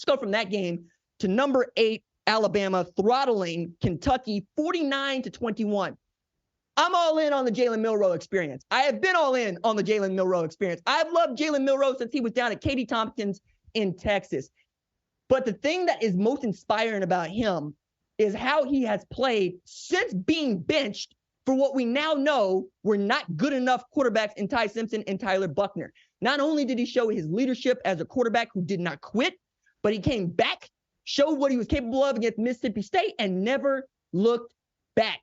Let's go from that game to number 8, Alabama throttling Kentucky 49-21. I'm all in on the Jalen Milroe experience. I have been all in on the Jalen Milroe experience. I've loved Jalen Milroe since he was down at Katy Tompkins in Texas. But the thing that is most inspiring about him is how he has played since being benched for what we now know were not good enough quarterbacks in Ty Simpson and Tyler Buchner. Not only did he show his leadership as a quarterback who did not quit, but he came back, showed what he was capable of against Mississippi State, and never looked back.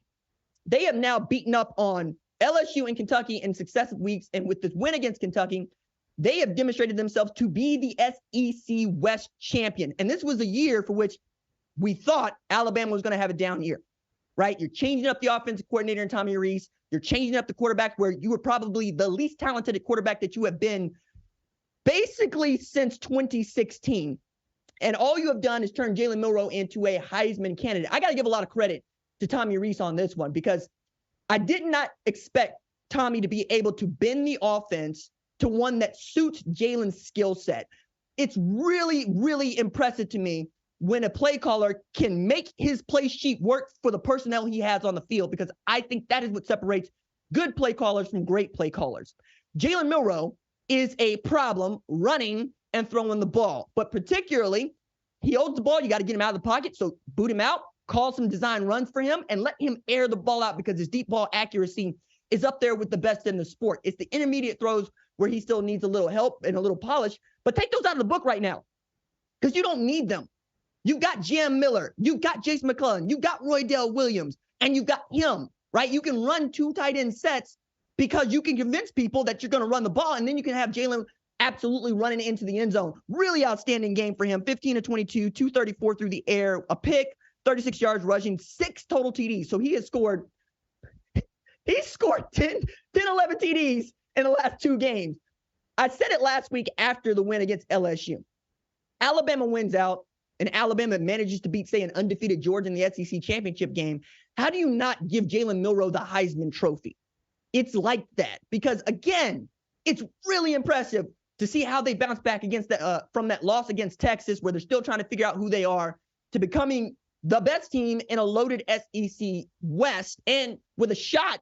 They have now beaten up on LSU and Kentucky in successive weeks, and with this win against Kentucky, they have demonstrated themselves to be the SEC West champion. And this was a year for which we thought Alabama was going to have a down year, right? You're changing up the offensive coordinator in Tommy Rees. You're changing up the quarterback where you were probably the least talented quarterback that you have been basically since 2016. And all you have done is turn Jalen Milroe into a Heisman candidate. I got to give a lot of credit to Tommy Rees on this one because I did not expect Tommy to be able to bend the offense to one that suits Jalen's skill set. It's really, really impressive to me when a play caller can make his play sheet work for the personnel he has on the field, because I think that is what separates good play callers from great play callers. Jalen Milroe is a problem running and throwing the ball, but particularly he holds the ball. You got to get him out of the pocket. So boot him out, call some design runs for him, and let him air the ball out because his deep ball accuracy is up there with the best in the sport. It's the intermediate throws where he still needs a little help and a little polish, but take those out of the book right now because you don't need them. You've got Jam Miller, you've got Jace McClellan, you've got Roydell Williams, and you've got him, right? You can run 2 tight end sets because you can convince people that you're going to run the ball, and then you can have Jalen absolutely running into the end zone. Really outstanding game for him. 15-22, 234 through the air, a pick, 36 yards rushing, 6 total TDs. So he scored 10, 11 TDs in the last 2 games. I said it last week after the win against LSU. Alabama wins out, and Alabama manages to beat, say, an undefeated Georgia in the SEC championship game. How do you not give Jalen Milroe the Heisman Trophy? It's like that because, again, it's really impressive to see how they bounce back against from that loss against Texas, where they're still trying to figure out who they are, to becoming the best team in a loaded SEC West and with a shot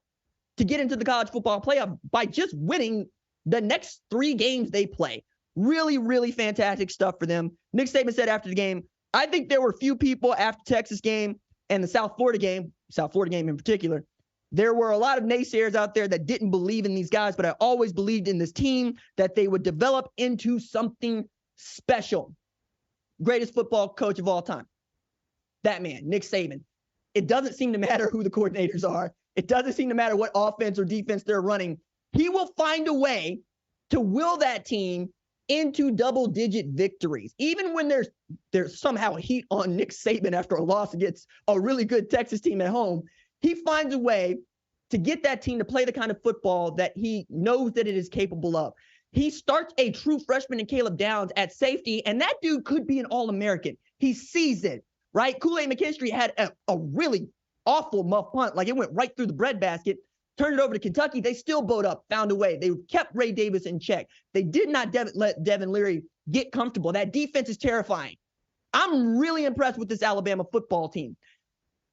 to get into the college football playoff by just winning the next 3 games they play. Really, really fantastic stuff for them. Nick Saban said after the game, I think there were few people after Texas game and the South Florida game in particular, there were a lot of naysayers out there that didn't believe in these guys, but I always believed in this team that they would develop into something special. Greatest football coach of all time. That man, Nick Saban. It doesn't seem to matter who the coordinators are. It doesn't seem to matter what offense or defense they're running. He will find a way to will that team into double-digit victories. Even when there's somehow heat on Nick Saban after a loss against a really good Texas team at home, he finds a way to get that team to play the kind of football that he knows that it is capable of. He starts a true freshman in Caleb Downs at safety, and that dude could be an All-American. He sees it, right? Kool-Aid McKinstry had a really awful muff punt. Like, it went right through the breadbasket. Turned it over to Kentucky. They still bowed up, found a way. They kept Ray Davis in check. They did not let Devin Leary get comfortable. That defense is terrifying. I'm really impressed with this Alabama football team.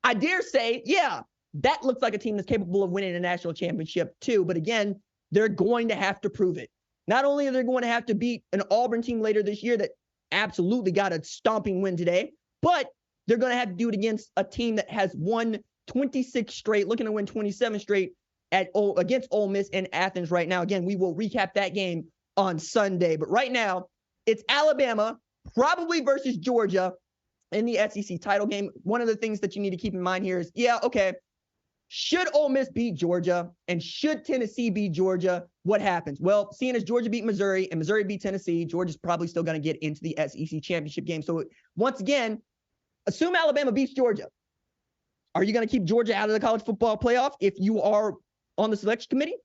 I dare say, yeah, that looks like a team that's capable of winning a national championship too. But again, they're going to have to prove it. Not only are they going to have to beat an Auburn team later this year that absolutely got a stomping win today, but they're going to have to do it against a team that has won 26 straight, looking to win 27 straight against Ole Miss in Athens right now. Again, we will recap that game on Sunday. But right now, it's Alabama, probably versus Georgia in the SEC title game. One of the things that you need to keep in mind here is, yeah, okay, should Ole Miss beat Georgia and should Tennessee beat Georgia, what happens? Well, seeing as Georgia beat Missouri and Missouri beat Tennessee, Georgia's probably still going to get into the SEC championship game. So once again, assume Alabama beats Georgia. Are you going to keep Georgia out of the college football playoff if you are on the selection committee?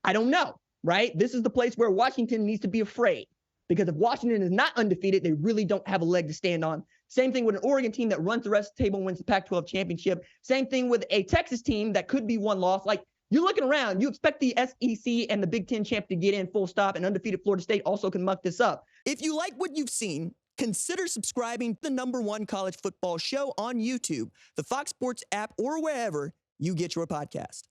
I don't know, right? This is the place where Washington needs to be afraid, because if Washington is not undefeated, they really don't have a leg to stand on. Same thing with an Oregon team that runs the rest of the table and wins the Pac-12 championship. Same thing with a Texas team that could be one loss. Like, you're looking around, you expect the SEC and the Big Ten champ to get in full stop, and undefeated Florida State also can muck this up. If you like what you've seen, consider subscribing to the #1 college football show on YouTube, the Fox Sports app, or wherever you get your podcast.